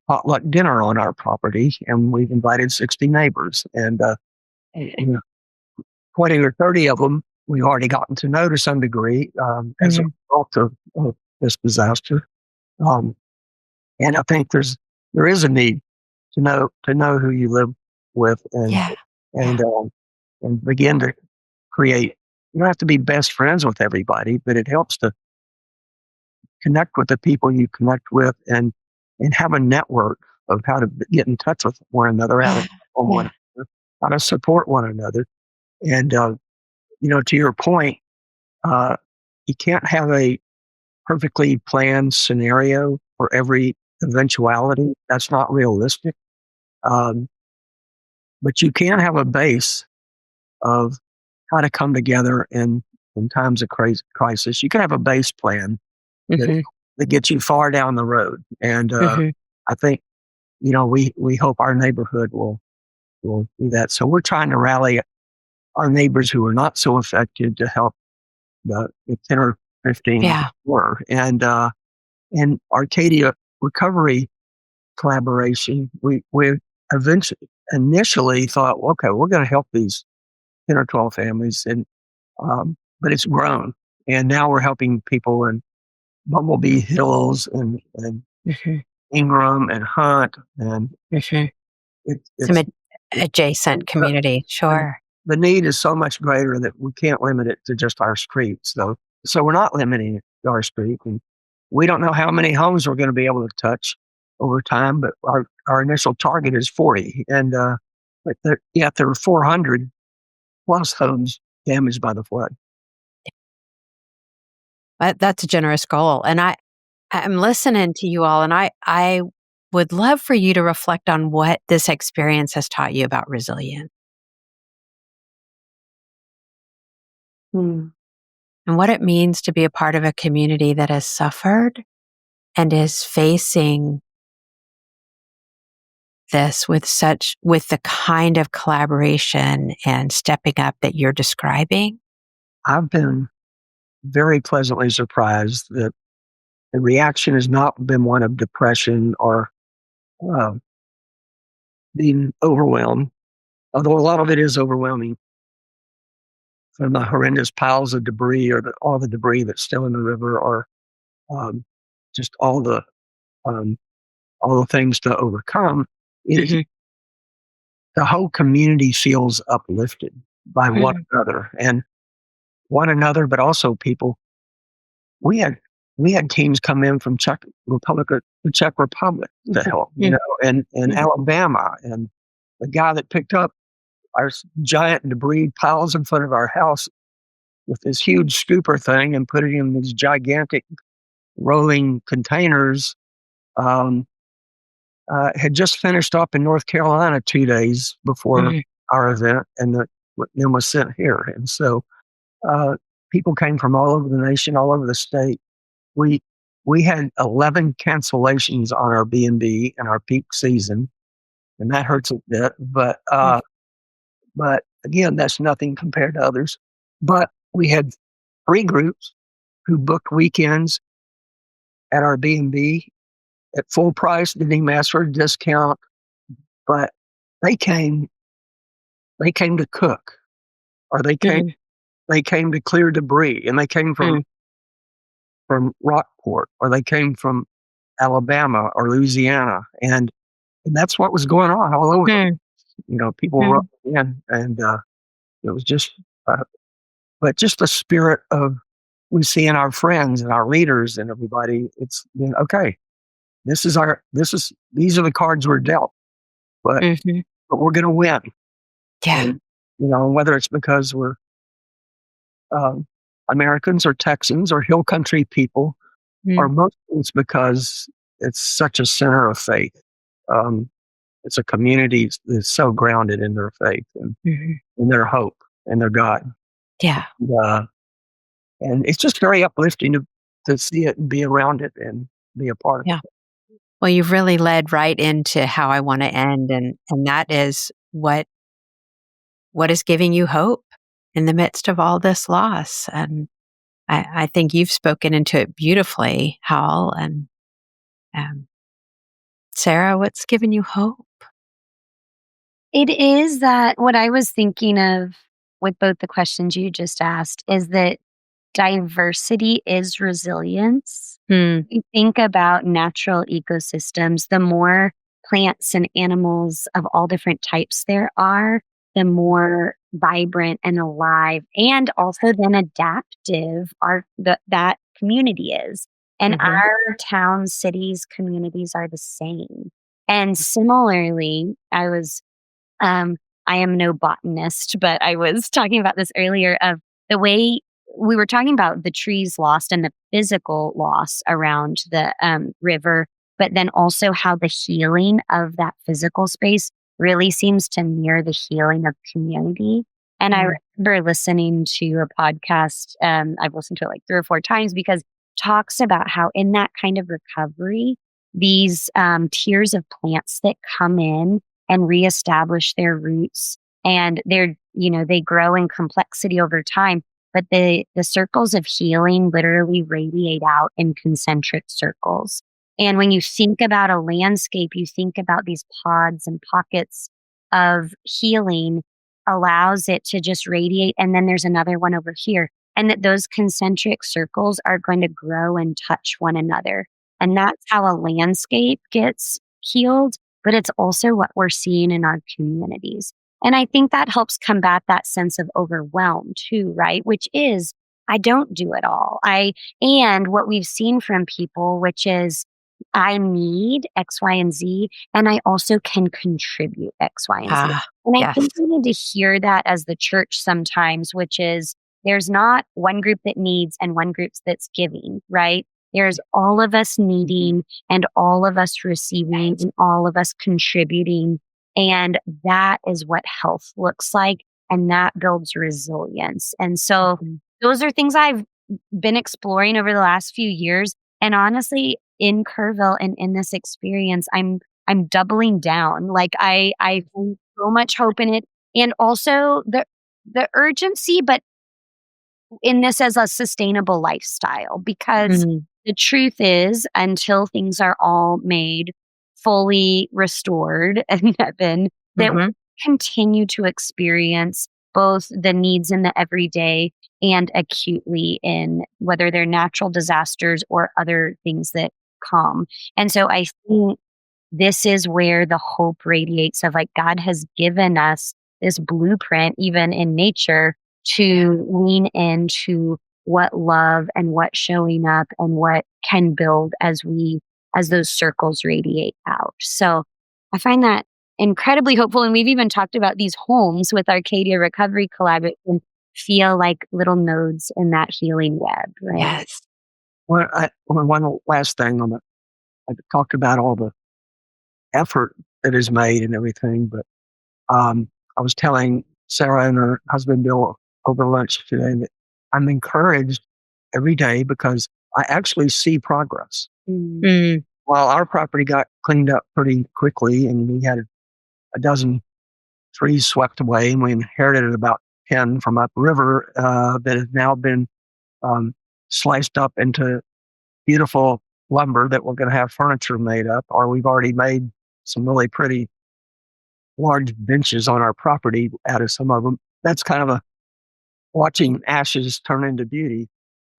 potluck dinner on our property, and we've invited 60 neighbors, and 20 or 30 of them we've already gotten to know to some degree as a result of this disaster. And I think there is a need to know who you live with and begin to create. You don't have to be best friends with everybody, but it helps to connect with the people you connect with and have a network of how to get in touch with one another, how to support one another. And, to your point, you can't have a perfectly planned scenario for every eventuality. That's not realistic. But you can have a base of how to come together in times of crisis. You can have a base plan that gets you far down the road. And I think, we hope our neighborhood will do that. So we're trying to rally our neighbors who are not so affected to help the 10 or 15 were. And Arcadia Recovery Collaboration, we initially thought, okay, we're going to help these 10 or 12 families, and but it's grown, and now we're helping people in Bumblebee Hills and Ingram and Hunt and some adjacent community. Sure, the need is so much greater that we can't limit it to just our streets, though. So we're not limiting it to our street, and we don't know how many homes we're going to be able to touch over time, but our initial target is 40, and but there are 400 plus homes damaged by the flood. That's a generous goal. And I'm listening to you all, and I would love for you to reflect on what this experience has taught you about resilience. And what it means to be a part of a community that has suffered and is facing this with the kind of collaboration and stepping up that you're describing. I've been very pleasantly surprised that the reaction has not been one of depression or being overwhelmed, although a lot of it is overwhelming from the horrendous piles of debris or all the debris that's still in the river, or just all the things to overcome. The whole community feels uplifted by one another, but also people. We had teams come in from the Czech Republic to help, and Alabama, and the guy that picked up our giant debris piles in front of our house with this huge scooper thing and put it in these gigantic rolling containers, had just finished up in North Carolina 2 days before our event, and then was sent here. And so people came from all over the nation, all over the state. We we had 11 cancellations on our B&B in our peak season, and that hurts a bit. But again, that's nothing compared to others. But we had 3 groups who booked weekends at our B&B at full price, didn't even ask for a discount, but they came to cook, or they came to clear debris, and they came from Rockport, or they came from Alabama or Louisiana, and that's what was going on all over. People were up in, and it was just, but just the spirit of we see in our friends and our leaders and everybody. It's okay. These are the cards we're dealt, but we're going to win. Yeah. And, whether it's because we're Americans or Texans or Hill Country people, or mostly it's because it's such a center of faith. It's a community that's so grounded in their faith and in their hope and their God. Yeah. And it's just very uplifting to see it and be around it and be a part of it. Well, you've really led right into how I want to end, and that is what is giving you hope in the midst of all this loss. And I think you've spoken into it beautifully, Howell. And Sarah, what's giving you hope? It is that what I was thinking of with both the questions you just asked is that diversity is resilience. You think about natural ecosystems, the more plants and animals of all different types there are, the more vibrant and alive and also then adaptive that community is. And our towns, cities, communities are the same. And similarly, I am no botanist, but I was talking about this earlier of the way we were talking about the trees lost and the physical loss around the river, but then also how the healing of that physical space really seems to mirror the healing of community. And I remember listening to a podcast, I've listened to it like 3 or 4 times, because it talks about how in that kind of recovery, these tiers of plants that come in and reestablish their roots, and they grow in complexity over time. But the circles of healing literally radiate out in concentric circles. And when you think about a landscape, you think about these pods and pockets of healing allows it to just radiate. And then there's another one over here. And that those concentric circles are going to grow and touch one another. And that's how a landscape gets healed. But it's also what we're seeing in our communities. And I think that helps combat that sense of overwhelm too, right? Which is, I don't do it all. And what we've seen from people, which is, I need X, Y, and Z, and I also can contribute X, Y, and Z. And I think we need to hear that as the church sometimes, which is, there's not one group that needs and one group that's giving, right? There's all of us needing and all of us receiving and all of us contributing. And that is what health looks like. And that builds resilience. And so those are things I've been exploring over the last few years. And honestly, in Kerrville and in this experience, I'm doubling down. Like I find so much hope in it. And also the urgency, but in this as a sustainable lifestyle, because the truth is, until things are all made fully restored in heaven, that we continue to experience both the needs in the everyday and acutely in whether they're natural disasters or other things that come. And so I think this is where the hope radiates of, like, God has given us this blueprint, even in nature, to lean into what love and what showing up and what can build as those circles radiate out. So I find that incredibly hopeful. And we've even talked about these homes with Arcadia Recovery Collaborative feel like little nodes in that healing web, right? Yes. Well, one last thing on I talked about all the effort that is made and everything, but I was telling Sarah and her husband Bill over lunch today that I'm encouraged every day because I actually see progress. Mm. While our property got cleaned up pretty quickly, and we had a dozen trees swept away, and we inherited about 10 from upriver that have now been sliced up into beautiful lumber that we're going to have furniture made up, or we've already made some really pretty large benches on our property out of some of them. That's kind of watching ashes turn into beauty.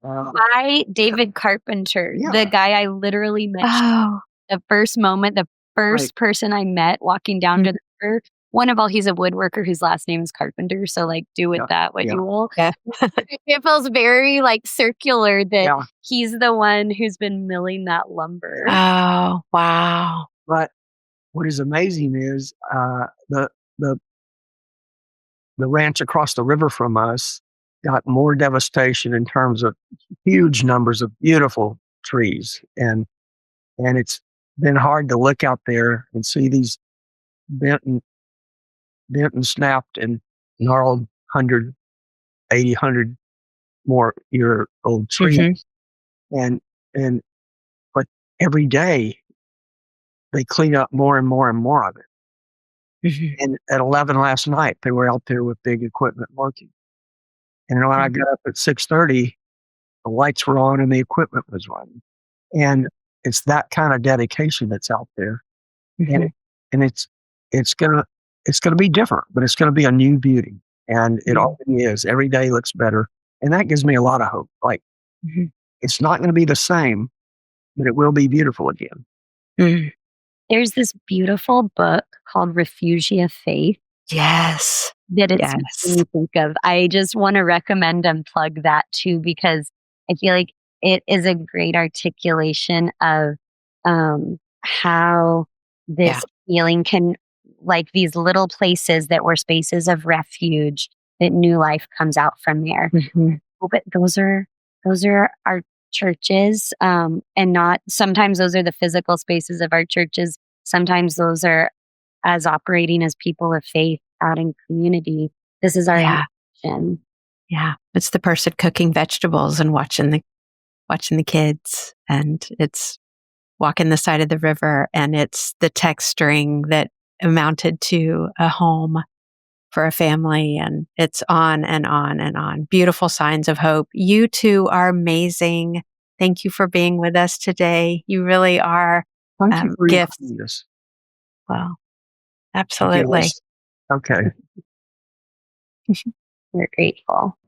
By David Carpenter, Yeah. the guy I literally met Oh, the first moment, the first person I met walking down to the river. One of all, he's a woodworker whose last name is Carpenter. So like do with that what you will. yeah. It feels very like circular that he's the one who's been milling that lumber. Oh, wow. But what is amazing is the ranch across the river from us got more devastation in terms of huge numbers of beautiful trees, and it's been hard to look out there and see these bent and snapped and gnarled 100 more year old trees, and but every day they clean up more and more and more of it. And at 11 last night, they were out there with big equipment working. And when I got up at 6:30, the lights were on and the equipment was running. And it's that kind of dedication that's out there. And it's gonna be different, but it's gonna be a new beauty. And it already is. Every day looks better. And that gives me a lot of hope. Like it's not gonna be the same, but it will be beautiful again. There's this beautiful book called Refugia Faith. Yes. That it's making me think of. I just want to recommend and plug that too, because I feel like it is a great articulation of how this healing can, like these little places that were spaces of refuge, that new life comes out from there. But those are our churches, and not sometimes those are the physical spaces of our churches. Sometimes those are as operating as people of faith out in community. This is our intention. Yeah, it's the person cooking vegetables and watching the kids, and it's walking the side of the river, and it's the text string that amounted to a home for a family, and it's on and on and on. Beautiful signs of hope. You two are amazing. Thank you for being with us today. You really are gifts. Well, absolutely. Okay. We're grateful.